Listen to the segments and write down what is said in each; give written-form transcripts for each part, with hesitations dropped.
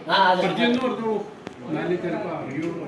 പറഞ്ഞോളൂ, എന്നാലും ചിലപ്പോ അറിയുള്ളൂ.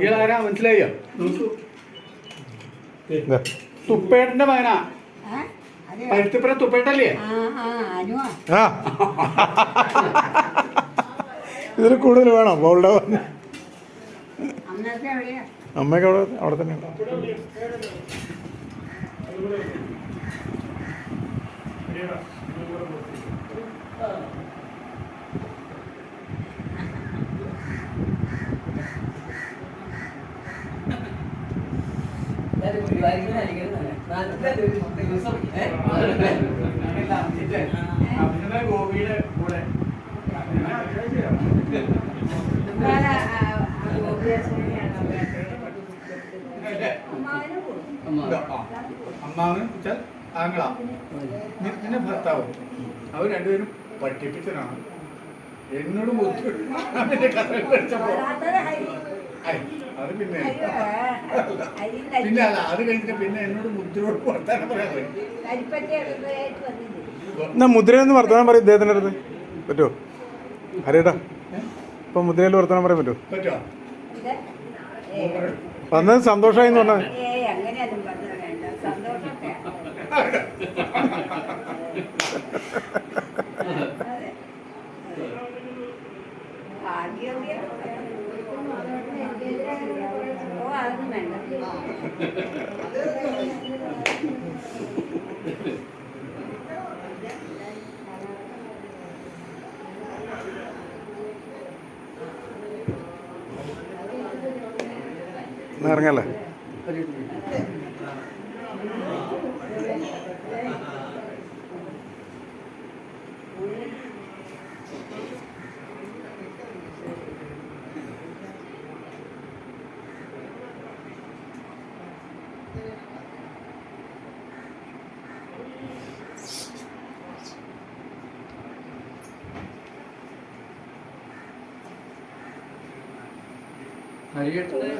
ഇയാളാരാ മനസ്സിലായോ? തുപ്പേട്ടന്റെ മകനാ. പരുത്തിപ്പുറ തുപ്പേട്ടല്ലേ? ഇതിൽ കൂടുതൽ വേണോ? ബോൾഡ് അമ്മയൊക്കെ അവിടെ തന്നെ ഉണ്ട്. ഗോപിയുടെ കൂടെ അമ്മാവന് വെച്ചാൽ ആങ്ങള, പിന്നെ ഭർത്താവ്, അവർ രണ്ടുപേരും പഠിപ്പിച്ചതാണ്. എന്നോട് അത് പിന്നെ അല്ല, അത് കഴിഞ്ഞിട്ട് പിന്നെ എന്നോട് മുദ്രയോട് വർത്താനം പറയാൻ പറ്റും. എന്നാ മുദ്രയെന്ന് വർത്താനം പറയും ഇദ്ദേഹത്തിൻ്റെ അടുത്ത് പറ്റുമോ? അറിയട്ടാ, ഇപ്പൊ മുദ്രയിൽ വർത്താനം പറയാൻ പറ്റുമോ? പറ്റുമോ? വന്നത് സന്തോഷമായി എന്ന് പറഞ്ഞാൽ ഇറങ്ങല്ലേ?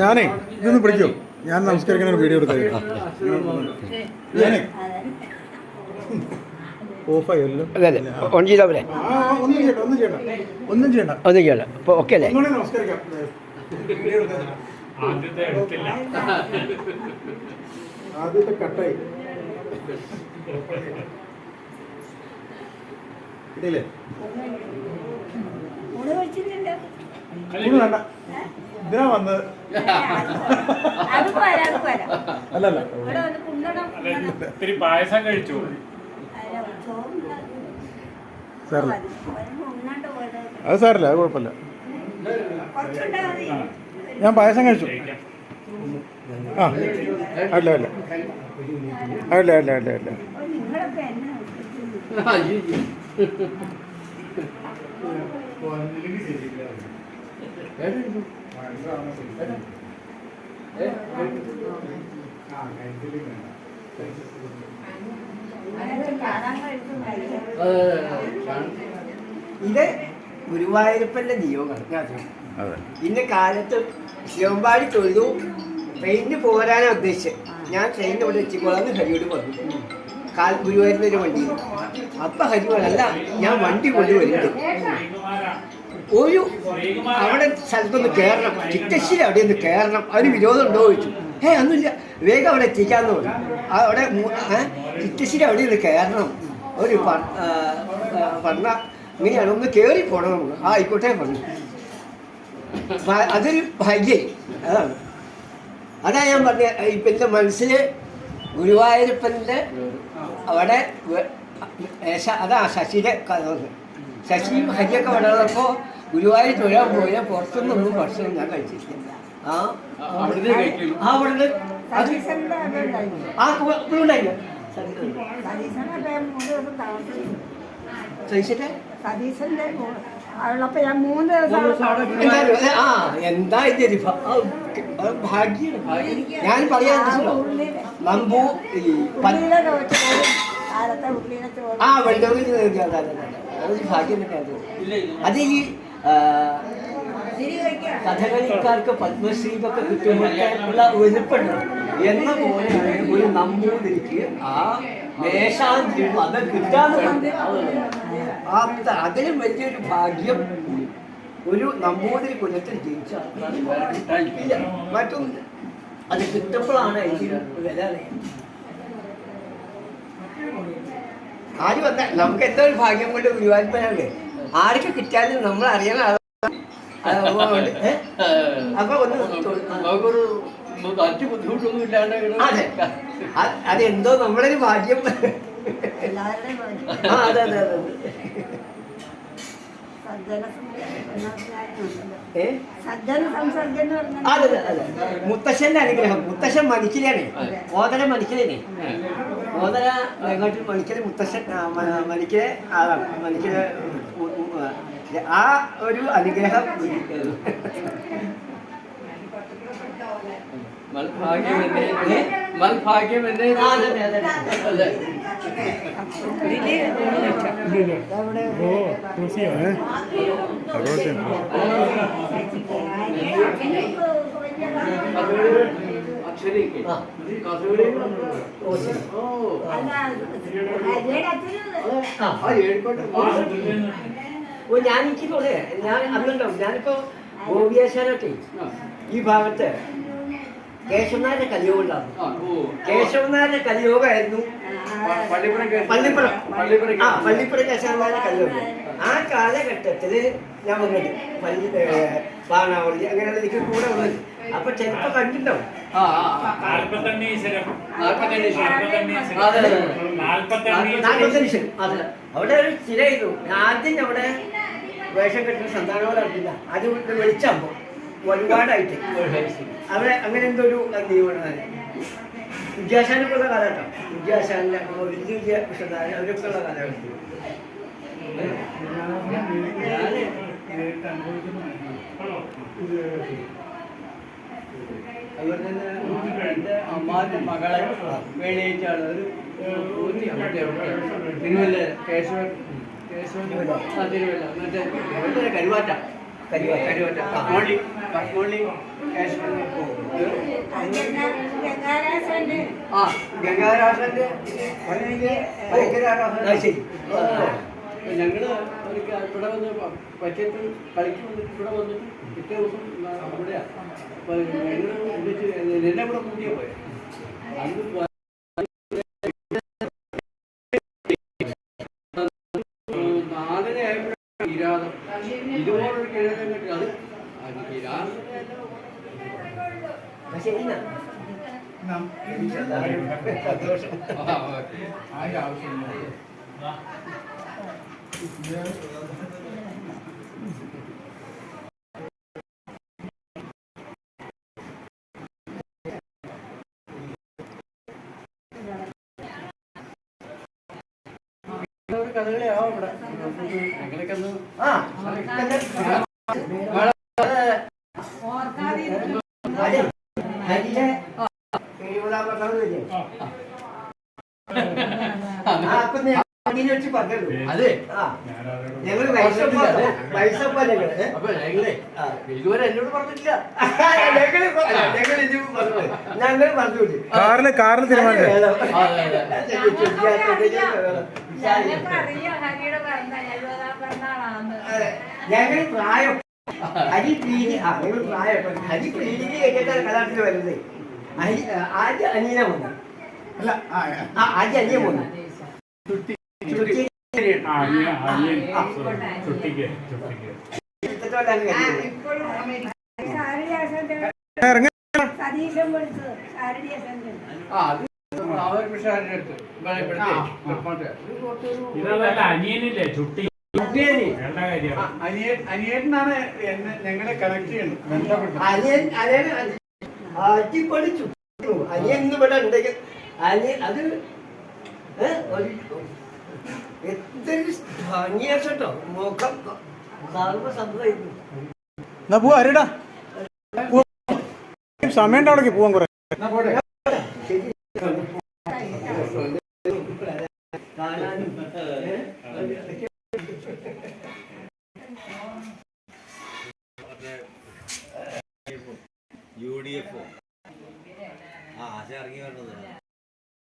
ഞാനേ ഇതൊന്ന് പിടിക്കോ? ഞാൻ നമസ്കരിക്കുന്ന ഒരു വീഡിയോ എടുത്ത ഞാനേ ഓഫായല്ലോ. ഓൺ ചെയ്താവൂലേ? ഒന്നും ചെയ്യണ്ട അപ്പോൾ ഓക്കെ അല്ലേ? നമസ്കരിക്കാം. ആദ്യത്തെ കട്ടായി ഇടയില്ലേ? വേണ്ട, ഇതിനാ വന്നത്. അല്ലല്ല, ഇത്തിരി പായസം കഴിച്ചു. സാറില്ല, അത് സാറില്ല, അത് കുഴപ്പമില്ല. ഞാൻ പായസം കഴിച്ചു. ആ അല്ല അല്ല അല്ല അല്ല അല്ല അല്ല ഇത് ഗുരുവായൂരപ്പന്റെ നിയോഗമാണ്. ഇന്ന കാലത്ത് ശിവമ്പാടി തൊഴുതു ട്രെയിനിന് പോരാനാണ് ഉദ്ദേശിച്ചത്. ഞാൻ ട്രെയിനിന് ഇവിടെ എത്തിക്കോളാന്ന് ഹരിയോട് പറഞ്ഞു. ഗുരുവായൂരിൽ ഒരു വണ്ടി. അപ്പം ഹരി അല്ല, ഞാൻ വണ്ടി കൊണ്ടുവരുന്നുണ്ട്, ഒരു അവിടെ സ്ഥലത്തൊന്ന് കയറണം, ചിറ്റശ്ശേരി അവിടെ ഒന്ന് കയറണം, അതിന് വിരോധം ഉണ്ടോ ചോദിച്ചു. ഒന്നുമില്ല, വേഗം അവിടെ എത്തിക്കാന്ന് പറഞ്ഞു. അവിടെ ചിറ്റശ്ശേരി അവിടെ ഒന്ന് കയറണം, ഒരു പറഞ്ഞ ഇങ്ങനെയാണ്, ഒന്ന് കയറി പോകണം നമുക്ക്. ആയിക്കോട്ടെ പറഞ്ഞു. അതൊരു ഭാഗ്യം. അതാ ഞാൻ പറഞ്ഞ ഇപ്പം എൻ്റെ മനസ്സിൽ ഗുരുവായൂരപ്പൻ്റെ അവിടെ അതാ ശശിയുടെ ശശിയും ഹരിയൊക്കെ വളർന്നപ്പോൾ ഗുരുവായൂർ തൊഴാൻ പോയാൽ പുറത്തുനിന്നൊന്നും ഭക്ഷണം ഞാൻ കഴിച്ചിട്ടില്ല. അവിടുന്ന് ഉണ്ടായില്ല. എന്താ ഇത് ഭാഗ്യം. ഞാൻ പറയാൻ നമ്പൂ ആ വെള്ളൂരിൽ അതൊരു ഭാഗ്യം തന്നെയാണ്. അത് ഈ കഥകളിക്കാർക്ക് പത്മശ്രീയൊക്കെ കിട്ടുമ്പോഴുള്ള വെളുപ്പുണ്ട് എന്ന പോലെയാണ് ഒരു നമ്പൂതിരിക്ക് ആ മേശാന്തി അത് കിട്ടാന്ന് അതിലും വലിയൊരു ഭാഗ്യം ഒരു നമ്പൂതിരി കുലത്തിൽ ജനിച്ച ഇല്ല. മറ്റൊന്നും അത് കിട്ടുമ്പോഴാണ് അതിന് വില അറിയുന്നത്. ആര് വന്നാൽ നമുക്ക് എന്തോ ഒരു ഭാഗ്യം കൊണ്ട് ഗുരുവായൂരപ്പനാണ് ആർക്ക് കിട്ടിയാലും നമ്മൾ അറിയണ അപ്പൊ ഒന്ന് മറ്റു ബുദ്ധിമുട്ടൊന്നും ഇല്ലാണ്ട് അതെ അതെന്തോ നമ്മളൊരു ഭാഗ്യം. അതെ അതെ അതെ അതെ അതെ മുത്തശ്ശന്റെ അനുഗ്രഹം. മുത്തശ്ശൻ മണിക്കലാണ്, ഓതര മണിക്കലാണ്. ഓതര വെങ്ങാട്ടിൽ മണിക്കല് മുത്തശ്ശൻ മണിക്കലെ ആളാണ്. മണിക്കല് ആ ഒരു അനുഗ്രഹം മൽഭാഗ്യം എന്നെ ഞാൻ എനിക്കിപ്പോളെ ഞാൻ അന്നുണ്ടാവും. ഞാനിപ്പോ ഗോപിയാശാനൊക്കെ ഈ ഭാഗത്ത് കേശവനാരുടെ കലിയോഗം ഉണ്ടായിരുന്നു. കേശവനാരുടെ കലിയോഗമായിരുന്നു പള്ളിപ്പുറം കേശവനാരുടെ കലിയോഗം. ആ കാലഘട്ടത്തില് ഞാൻ വന്നിട്ട് പാണാവള്ളി അങ്ങനെയുള്ള എനിക്ക് കൂടെ വന്നത്. അപ്പൊ ചിലപ്പോ കണ്ടിട്ടുണ്ടാവും. അവിടെ ഒരു സ്ഥിരമായിരുന്നു. ആദ്യം അവിടെ വേഷം കെട്ടുന്ന സന്താനങ്ങൾ അറിയില്ല. അത് വെളിച്ചാകുമ്പോ ഒരുപാടായിട്ട് അവിടെ അങ്ങനെ എന്തോ ഒരു നിയമമാണ്. വിദ്യാശാനൊക്കെയുള്ള കാലഘട്ടം. വിദ്യാശാനിലെ വലിയ കൃഷ്ണനാരായണൻ അവരൊക്കെ ഉള്ള കാലഘട്ടം. അതുപോലെ തന്നെ എൻ്റെ അമ്മാന്റെ മകളെ വേളിയിട്ടാണ് ഒരു തിരുവല്ല കേശവൻ തിരുവല്ല മറ്റേ കരുവാറ്റ പത്മോളി കേശവൻ ഗംഗാരാസന്റെ ഞങ്ങള് ഇവിടെ വന്ന് പച്ചത്ത് കളിക്ക് വന്നിട്ട് ഇവിടെ വന്നിട്ട് പിറ്റേ ദിവസം ഇവിടെയാ. അപ്പൊ ഞങ്ങള് എന്നെ ഇവിടെ കൂട്ടിയാ പോയത്. അന്ന് കിരാതം ഇതുപോലൊരു കിഴക്കൻ കെട്ടി അത് കിരാതം കഥകളി ആവാം ഇവിടെ. ഞങ്ങളൊക്കെ ഒന്ന് അതെ ഞങ്ങള് അപ്പൊ ഞങ്ങളെ ഇതുവരെ എന്നോട് പറഞ്ഞിട്ടില്ല. ഞങ്ങൾ പറഞ്ഞു കാറിന് തീരുമാനിച്ചത് ഞങ്ങൾ പ്രായം ഹരി പ്രീതി ഞങ്ങൾ പ്രായം ഹരി പ്രീതി കഴിഞ്ഞിട്ടാണ് കലാട്ടിൽ വരുന്നത്. ആദ്യ അനിയന വന്നു. അല്ല ആദ്യ അനിയൻ വന്നു. അനിയനില്ലേ ചുട്ടി അനിയനാണ് ഞങ്ങളെ കണക്ട് ചെയ്യുന്നത്. അടിപൊളിച്ചു അനിയൻ ഇവിടെ ഉണ്ടെങ്കിൽ അനിയൻ അത് എന്തൊരു ഭംഗിയാട്ടോ മുഖം സർവ്വസമ്മതമായിരുന്നു. എന്നാ പോവാ അരടാ സമയം അവിടേക്ക് പോവാൻ കുറെ കാണാനും UDF ആ ആശ ഇറങ്ങി വരണത്